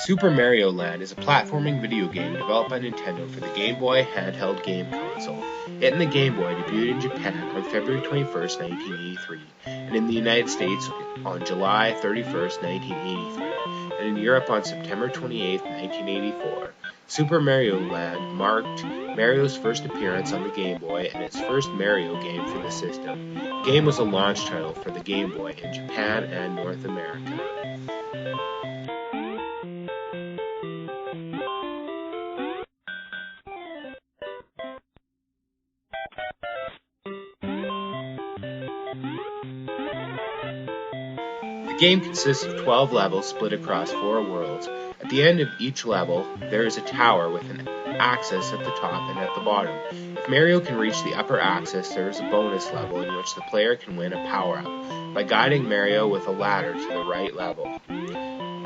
Super Mario Land is a platforming video game developed by Nintendo for the Game Boy handheld game console. It and the Game Boy debuted in Japan on February 21st, 1983, and in the United States on July 31st, 1983, and in Europe on September 28th, 1984. Super Mario Land marked Mario's first appearance on the Game Boy and its first Mario game for the system. The game was a launch title for the Game Boy in Japan and North America. The game consists of 12 levels split across 4 worlds. At the end of each level, there is a tower with an axis at the top and at the bottom. If Mario can reach the upper axis, there is a bonus level in which the player can win a power-up by guiding Mario with a ladder to the right level.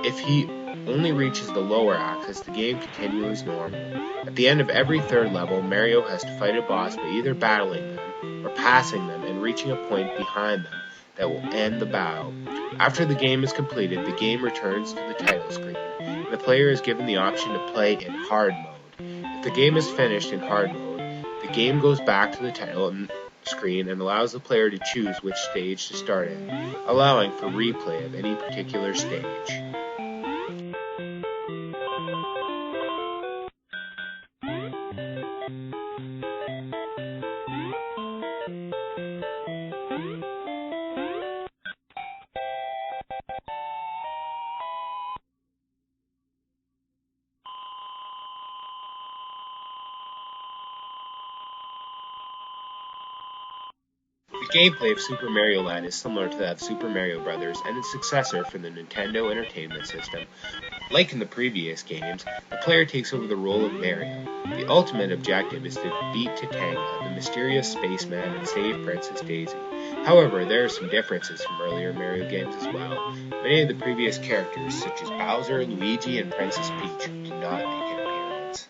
If he only reaches the lower axis, the game continues normal. At the end of every third level, Mario has to fight a boss by either battling them or passing them and reaching a point behind them that will end the battle. After the game is completed, the game returns to the title screen, and the player is given the option to play in hard mode. If the game is finished in hard mode, the game goes back to the title screen and allows the player to choose which stage to start in, allowing for replay of any particular stage. The gameplay of Super Mario Land is similar to that of Super Mario Bros. And its successor for the Nintendo Entertainment System. Like in the previous games, the player takes over the role of Mario. The ultimate objective is to defeat Tatanga, the mysterious spaceman, and save Princess Daisy. However, there are some differences from earlier Mario games as well. Many of the previous characters, such as Bowser, Luigi, and Princess Peach, did not make an appearance.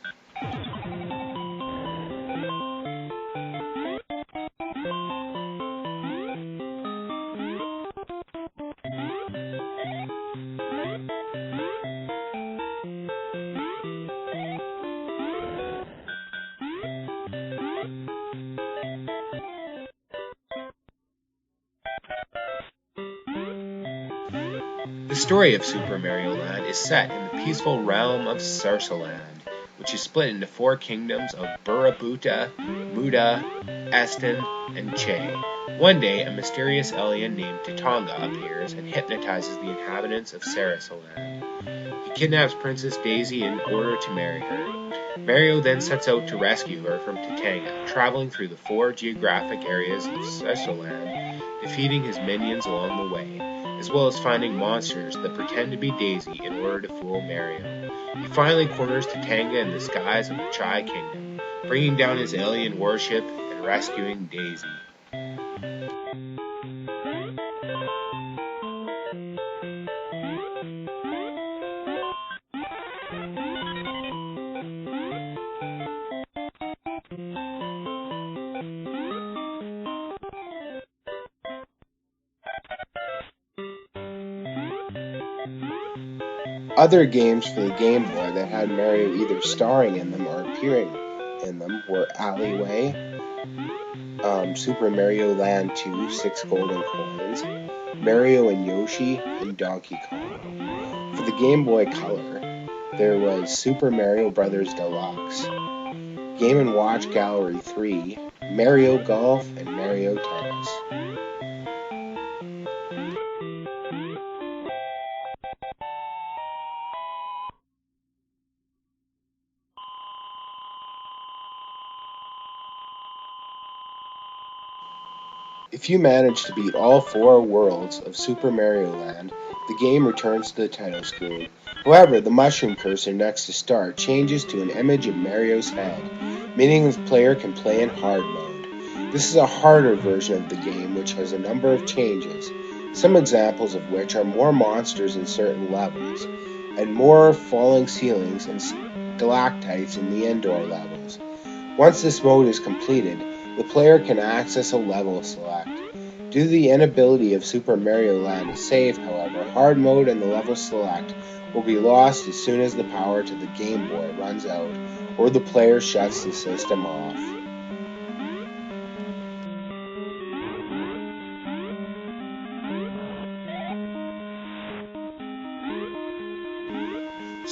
The story of Super Mario Land is set in the peaceful realm of Sarsaland, which is split into 4 kingdoms of Burabuta, Muda, Eston, and Che. One day, a mysterious alien named Tatanga appears and hypnotizes the inhabitants of Sarasaland. He kidnaps Princess Daisy in order to marry her. Mario then sets out to rescue her from Tatanga, traveling through the 4 geographic areas of Sarasaland, defeating his minions along the way, as well as finding monsters that pretend to be Daisy in order to fool Mario. He finally corners Tatanga in the skies of the Chai Kingdom, bringing down his alien warship and rescuing Daisy. Other games for the Game Boy that had Mario either starring in them or appearing in them were Alleyway, Super Mario Land 2, 6 Golden Coins, Mario and Yoshi, and Donkey Kong. For the Game Boy Color, there was Super Mario Bros. Deluxe, Game & Watch Gallery 3, Mario Golf, and Mario Tennis. If you manage to beat all 4 worlds of Super Mario Land, the game returns to the title screen. However, the mushroom cursor next to start changes to an image of Mario's head, meaning the player can play in hard mode. This is a harder version of the game which has a number of changes, some examples of which are more monsters in certain levels, and more falling ceilings and stalactites in the indoor levels. Once this mode is completed, the player can access a level select. Due to the inability of Super Mario Land to save, however, hard mode and the level select will be lost as soon as the power to the Game Boy runs out or the player shuts the system off.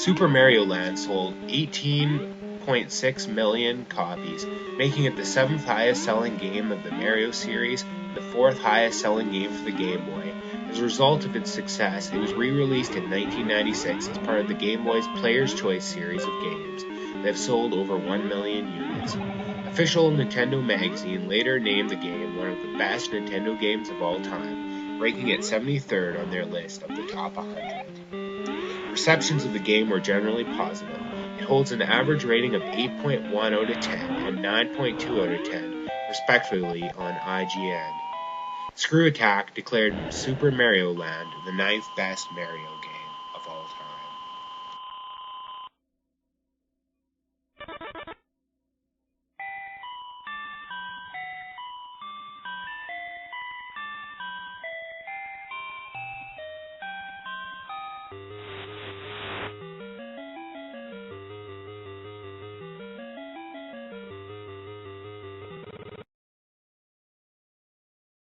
Super Mario Land sold 18.6 million copies, making it the 7th highest selling game of the Mario series and the 4th highest selling game for the Game Boy. As a result of its success, it was re-released in 1996 as part of the Game Boy's Player's Choice series of games that have sold over 1 million units. Official Nintendo magazine later named the game one of the best Nintendo games of all time, ranking it 73rd on their list of the top 100. Receptions of the game were generally positive. It holds an average rating of 8.1 out of 10 and 9.2 out of 10, respectively, on IGN. Screw Attack declared Super Mario Land the 9th best Mario game of all time.